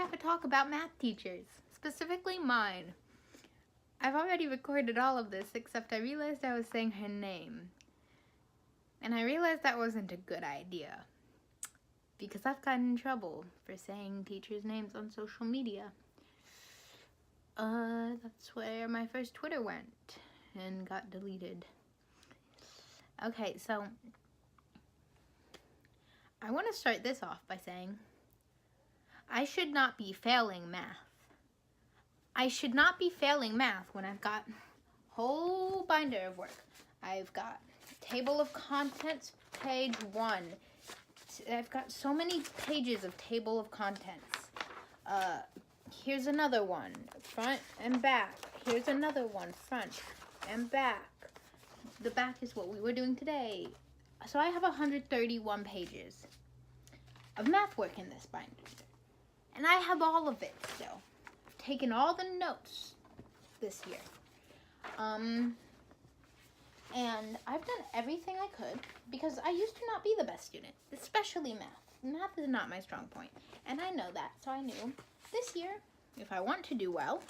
have a talk about math teachers, specifically mine. I've already recorded all of this, except I realized I was saying her name. And I realized that wasn't a good idea, because I've gotten in trouble for saying teachers' names on social media. That's where my first Twitter went and got deleted. Okay, so I want to start this off by saying I should not be failing math. I should not be failing math when I've got a whole binder of work. I've got table of contents, page 1. I've got so many pages of table of contents. Here's another one, front and back. Here's another one, front and back. The back is what we were doing today. So I have 131 pages of math work in this binder. And I have all of it still. I've taken all the notes this year. And I've done everything I could because I used to not be the best student, especially math. Math is not my strong point, and I know that, so I knew this year, if I want to do well,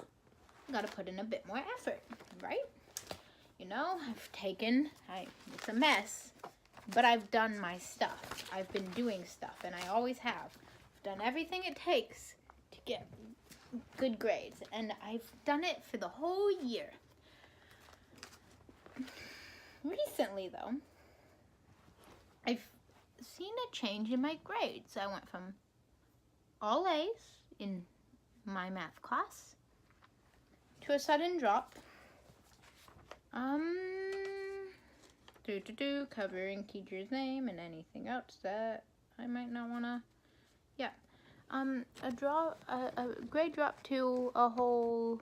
I gotta put in a bit more effort, right? You know, it's a mess, but I've done my stuff. I've been doing stuff, and I always have. I've done everything it takes to get good grades, and I've done it for the whole year. Recently, though, I've seen a change in my grades. I went from all A's in my math class to a sudden drop. Covering teacher's name and anything else that I might not wanna. Yeah, a grade drop to a whole.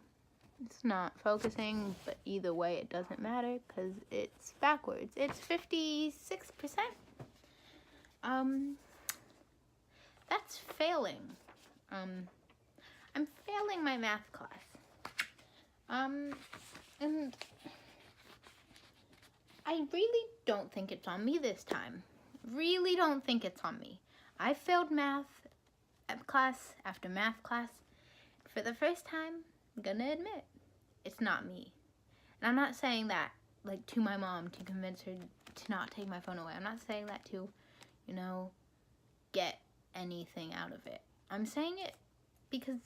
It's not focusing, but either way, it doesn't matter because it's backwards. It's 56%. That's failing. I'm failing my math class. And I really don't think it's on me this time. Really don't think it's on me. I failed math class after math class. For the first time, I'm gonna admit, it's not me. And I'm not saying that like to my mom to convince her to not take my phone away. I'm not saying that to, get anything out of it. I'm saying it because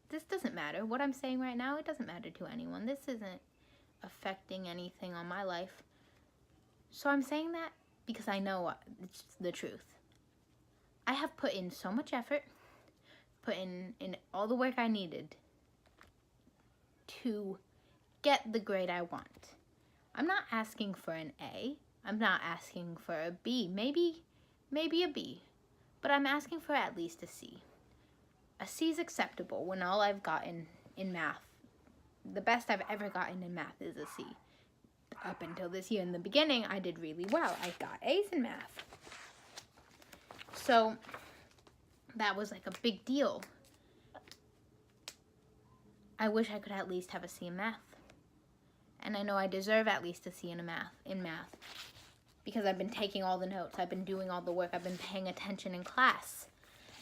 this doesn't matter. What I'm saying right now, it doesn't matter to anyone. This isn't affecting anything on my life. So I'm saying that because I know it's the truth. I have put in so much effort, put in all the work I needed to get the grade I want. I'm not asking for an A. I'm not asking for a B. Maybe a B. But I'm asking for at least a C. A C is acceptable when all I've gotten in math, the best I've ever gotten in math is a C. Up until this year in the beginning, I did really well. I got A's in math. So that was like a big deal. I wish I could at least have a C in math. And I know I deserve at least a C in math. Because I've been taking all the notes, I've been doing all the work, I've been paying attention in class.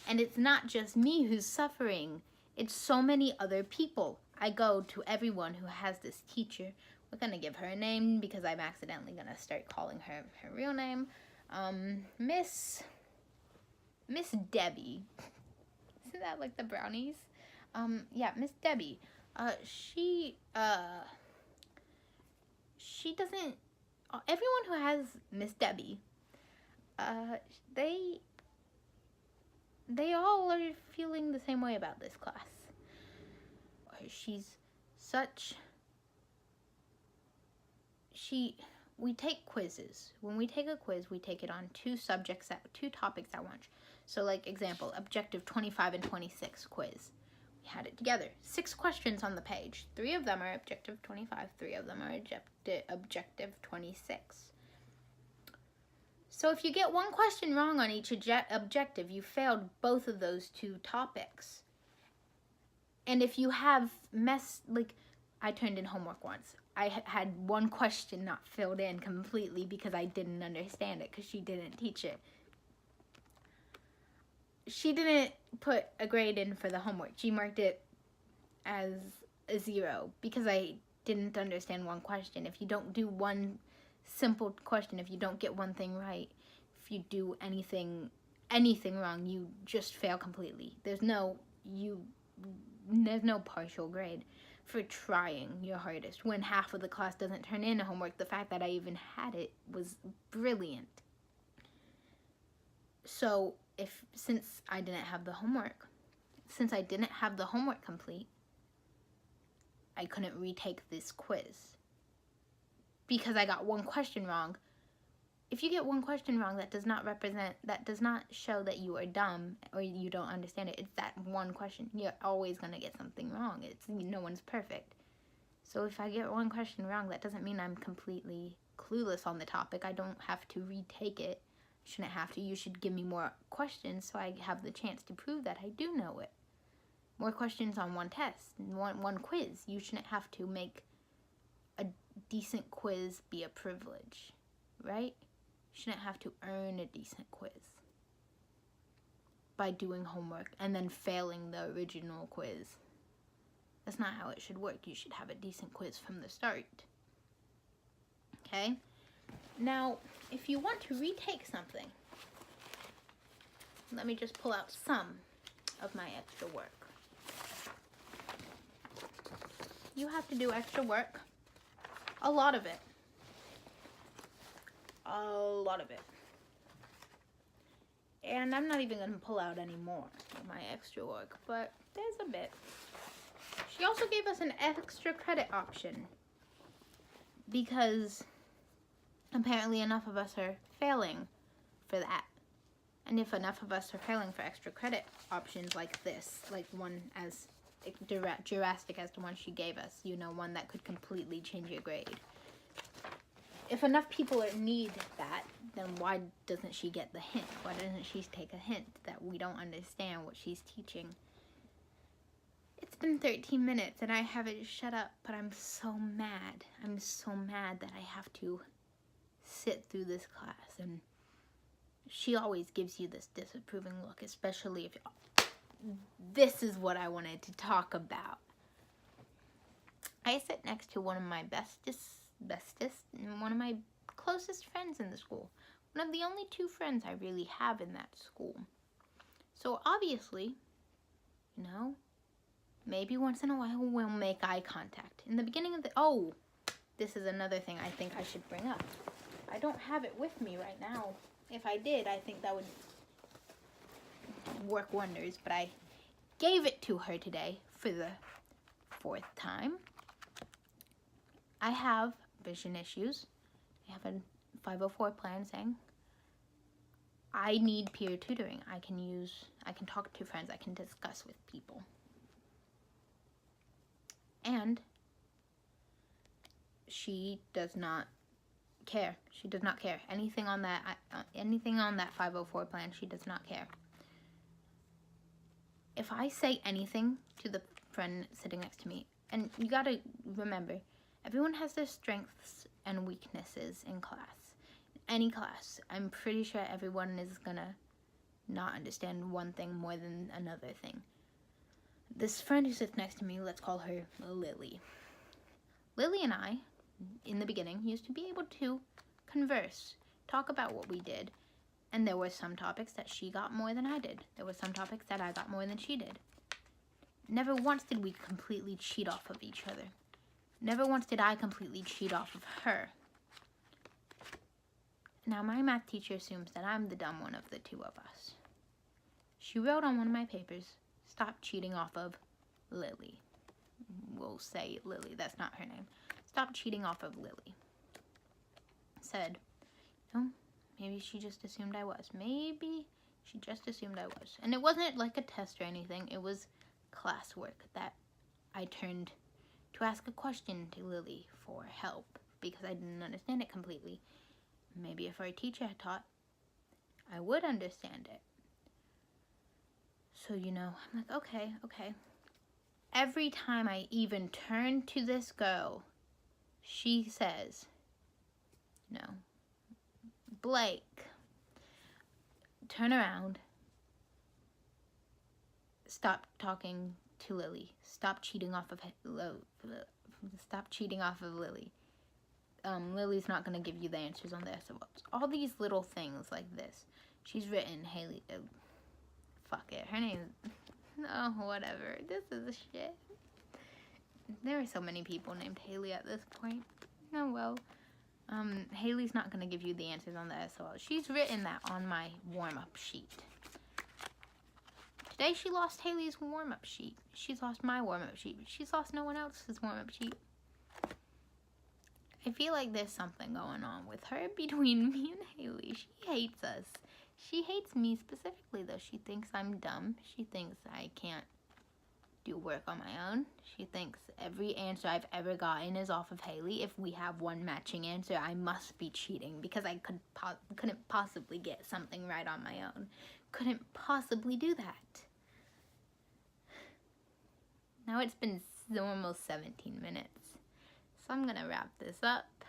And it's not just me who's suffering, it's so many other people. I go to everyone who has this teacher. We're gonna give her a name because I'm accidentally gonna start calling her real name. Miss Debbie. Isn't that like the brownies? Yeah, Miss Debbie. She doesn't, everyone who has Miss Debbie, they all are feeling the same way about this class. We take quizzes. When we take a quiz, we take it on two topics at once. So like example, objective 25 and 26 quiz. We had it together. 6 questions on the page. 3 of them are objective 25. 3 of them are objective 26. So if you get one question wrong on each objective, you failed both of those 2 topics. And if you have I turned in homework once. I had one question not filled in completely because I didn't understand it because she didn't teach it. She didn't put a grade in for the homework. She marked it as a 0 because I didn't understand one question. If you don't do one simple question, if you don't get one thing right, if you do anything wrong, you just fail completely. There's no partial grade for trying your hardest. When half of the class doesn't turn in homework, the fact that I even had it was brilliant. So since I didn't have the homework complete, I couldn't retake this quiz because I got one question wrong. If you get one question wrong, that does not show that you are dumb or you don't understand it. It's that one question. You're always going to get something wrong. No one's perfect. So if I get one question wrong, that doesn't mean I'm completely clueless on the topic. I don't have to retake it. Shouldn't have to. You should give me more questions so I have the chance to prove that I do know it. More questions on one test, one quiz. You shouldn't have to make a decent quiz be a privilege, right? You shouldn't have to earn a decent quiz by doing homework and then failing the original quiz. That's not how it should work. You should have a decent quiz from the start. Okay? Now, if you want to retake something, let me just pull out some of my extra work. You have to do extra work. A lot of it. And I'm not even going to pull out any more of my extra work, but there's a bit. She also gave us an extra credit option because apparently enough of us are failing for that. And if enough of us are failing for extra credit options like this, like one as drastic as the one she gave us, one that could completely change your grade. If enough people need that, then why doesn't she get the hint? Why doesn't she take a hint that we don't understand what she's teaching? It's been 13 minutes and I haven't shut up, but I'm so mad. I'm so mad that I have to sit through this class, and she always gives you this disapproving look, especially if this is what I wanted to talk about. I sit next to one of my bestest, and one of my closest friends in the school. One of the only 2 friends I really have in that school. So obviously, maybe once in a while we'll make eye contact. In the beginning of this is another thing I think I should bring up. I don't have it with me right now. If I did, I think that would work wonders, but I gave it to her today for the 4th time. I have vision issues. I have a 504 plan saying I need peer tutoring. I can talk to friends, I can discuss with people. And she does not care. She does not care. Anything on that 504 plan, she does not care. If I say anything to the friend sitting next to me, and you gotta remember, everyone has their strengths and weaknesses in class. Any class, I'm pretty sure everyone is gonna not understand one thing more than another thing. This friend who sits next to me, let's call her Lily. Lily and I, in the beginning, used to be able to converse, talk about what we did, and there were some topics that she got more than I did. There were some topics that I got more than she did. Never once did we completely cheat off of each other. Never once did I completely cheat off of her. Now, my math teacher assumes that I'm the dumb one of the 2 of us. She wrote on one of my papers, "Stop cheating off of Lily." We'll say Lily, that's not her name. "Stop cheating off of Lily." Said, maybe she just assumed I was. Maybe she just assumed I was. And it wasn't like a test or anything. It was classwork that I turned to ask a question to Lily for help because I didn't understand it completely. Maybe if our teacher had taught, I would understand it. So, I'm like, okay. Every time I even turn to this girl, she says, Blake, turn around. stop talking to Lily. Stop cheating off of Stop cheating off of Lily. Lily's not gonna give you the answers on the SOLs. All these little things like this. She's written Haley. Fuck it. Her name. Oh, whatever. This is a shit. There are so many people named Haley at this point. Oh well. Haley's not gonna give you the answers on the SOL. She's written that on my warm-up sheet. Today she lost Haley's warm-up sheet. She's lost my warm-up sheet. She's lost no one else's warm-up sheet. I feel like there's something going on with her between me and Haley. She hates us. She hates me specifically, though. She thinks I'm dumb. She thinks I can't do work on my own. She thinks every answer I've ever gotten is off of Haley. If we have one matching answer, I must be cheating because I couldn't possibly get something right on my own. Couldn't possibly do that. Now it's been almost 17 minutes. So I'm gonna wrap this up.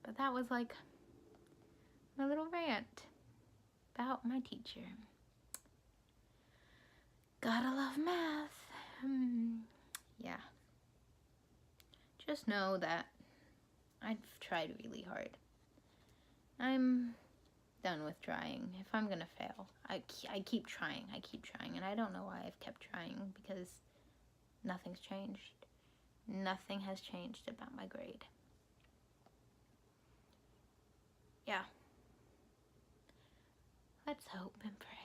But that was like my little rant about my teacher. Gotta love math. Yeah. Just know that I've tried really hard. I'm done with trying. If I'm gonna fail, I keep trying. I keep trying. And I don't know why I've kept trying, because nothing's changed. Nothing has changed about my grade. Yeah. Let's hope and pray.